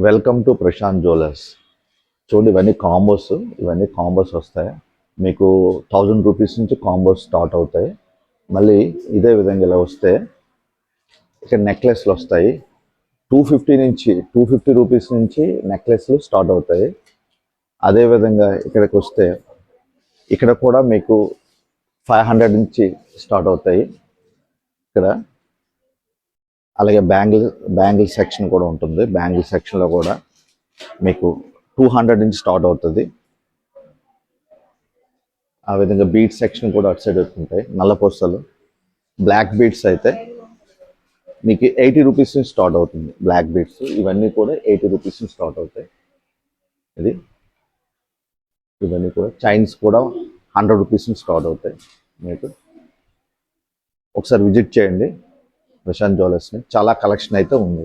Welcome to Prashanth jewellers. చూడండి, ఇవన్నీ combos వస్తాయి. మీకు 1000 రూపీస్ నుంచి కాంబోస్ స్టార్ట్ అవుతాయి. మళ్ళీ ఇదే విధంగా ఇలా వస్తే ఇక్కడ నెక్లెస్లు వస్తాయి. 250 రూపీస్ నుంచి నెక్లెస్లు స్టార్ట్ అవుతాయి. అదేవిధంగా ఇక్కడికి వస్తే ఇక్కడ కూడా మీకు 500 నుంచి స్టార్ట్ అవుతాయి. ఇక్కడ అలాగే బ్యాంగిల్ సెక్షన్ కూడా ఉంటుంది. బ్యాంగిల్ సెక్షన్లో కూడా మీకు 200 నుంచి స్టార్ట్ అవుతుంది. ఆ విధంగా బీట్ సెక్షన్ కూడా అటు సైడ్ ఉంటాయి. నల్లపూసలు బ్లాక్ బీట్స్ అయితే మీకు 80 రూపీస్ నుంచి స్టార్ట్ అవుతుంది. బ్లాక్ బీట్స్ ఇవన్నీ కూడా 80 రూపీస్ నుంచి స్టార్ట్ అవుతాయి. ఇవన్నీ కూడా చైన్స్ కూడా 100 రూపీస్ నుంచి స్టార్ట్ అవుతాయి. మీకు ఒకసారి విజిట్ చేయండి ప్రశాంత్ జ్యువెలర్స్ని. చాలా కలెక్షన్ అయితే ఉంది.